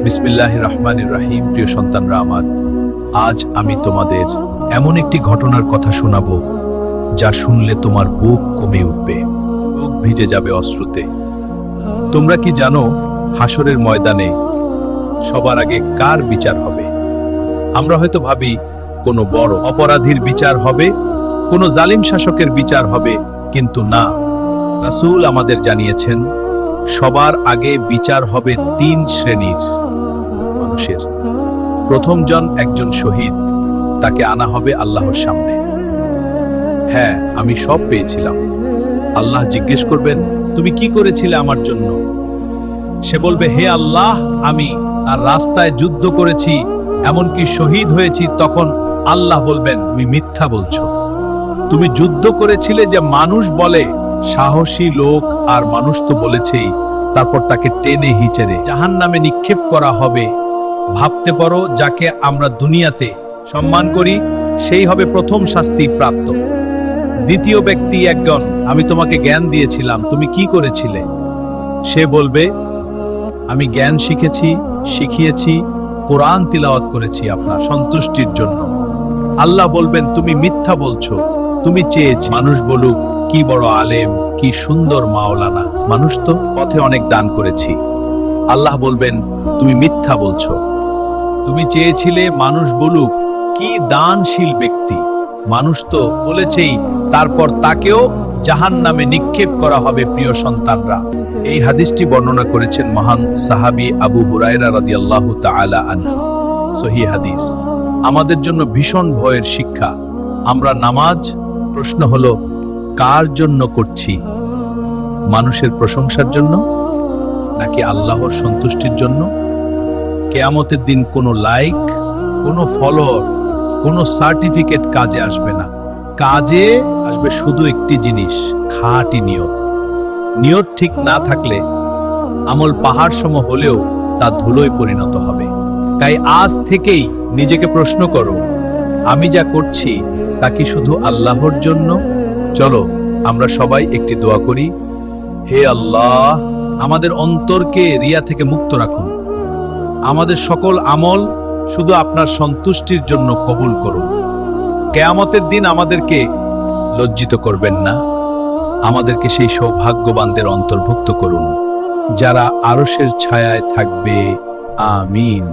বিসমিল্লাহির রহমানির রহিম। প্রিয় সন্তানরা আমার, আজ আমি তোমাদের এমন একটি ঘটনার কথা শোনাবো যা শুনলে তোমার বুক কমে উঠবে, বুক ভিজে যাবে অশ্রুতে। তোমরা কি জানো হাসরের ময়দানে সবার আগে কার বিচার হবে? আমরা হয়তো ভাবি কোনো বড় অপরাধীর বিচার হবে, কোনো জালিম শাসকের বিচার হবে, কিন্তু না। রাসূল আমাদের জানিয়েছেন সবার আগে বিচার হবে তিন শ্রেণীর মানুষের। প্রথম জন একজন শহীদ, তাকে আনা হবে আল্লাহর সামনে। হ্যাঁ, আমি সব পেয়েছিলাম। আল্লাহ জিজ্ঞেস করবেন, তুমি কি করেছিলে আমার জন্য? সে বলবে, হে আল্লাহ, আমি আর রাস্তায় যুদ্ধ করেছি, এমনকি শহীদ হয়েছি। তখন আল্লাহ বলবেন, তুমি মিথ্যা বলছো। তুমি যুদ্ধ করেছিলে যে মানুষ বলে, সাহসী লোক আর মানুষ তো বলেছেই। তারপর তাকে টেনে হিচড়ে জাহান্নামে নিক্ষেপ করা হবে। ভাবতে পারো, যাকে আমরা দুনিয়াতে সম্মান করি সেই হবে প্রথম শাস্তি প্রাপ্ত। দ্বিতীয় ব্যক্তি একজন, আমি তোমাকে জ্ঞান দিয়েছিলাম, তুমি কি করেছিলে? সে বলবে, আমি জ্ঞান শিখিয়েছি, কোরআন তিলাওয়াত করেছি আপনার সন্তুষ্টির জন্য। আল্লাহ বলবেন, তুমি মিথ্যা বলছো, তুমি চেয়েছি মানুষ বলুক কি বড় আলেম, কি সুন্দর মাওলানা, মানুষ তো পথে অনেক দান করেছি। আল্লাহ বলবেন, তুমি মিথ্যা বলছো, তুমি চেয়েছিলে মানুষ বলুক কি দানশীল ব্যক্তি, মানুষ তো বলেছেই। তারপর তাকেও জাহান্নামে নিক্ষেপ করা হবে। প্রিয় সন্তানরা, এই হাদিসটি বর্ণনা করেছেন মহান সাহাবী আবু হুরায়রা রাদিয়াল্লাহু তাআলা আনহু। সহিহ হাদিস, আমাদের জন্য ভীষণ ভয়ের শিক্ষা। আমরা নামাজ, প্রশ্ন হলো কার জন্য করছি? মানুষের প্রশংসার জন্য নাকি আল্লাহর সন্তুষ্টির জন্য? কিয়ামতের দিন কোনো লাইক, কোনো ফলোয়ার, কোনো সার্টিফিকেট কাজে আসবে না। কাজে আসবে শুধু একটি জিনিস, খাঁটি নিয়ত। নিয়ত ঠিক না থাকলে আমল পাহাড় সম হলেও তা ধুলোয় পরিণত হবে। তাই আজ থেকেই নিজেকে প্রশ্ন করো, আমি যা করছি তা কি শুধু আল্লাহর জন্য? চলো আমরা সবাই একটি দোয়া করি। হে আল্লাহ, আমাদের অন্তরকে রিয়া থেকে মুক্ত রাখুন। আমাদের সকল আমল শুধু আপনার সন্তুষ্টির জন্য কবুল করুন। কিয়ামতের দিন আমাদেরকে লজ্জিত করবেন না। আমাদেরকে সেই সৌভাগ্যবানদের অন্তর্ভুক্ত করুন যারা আরশের ছায়ায় থাকবে। আমিন।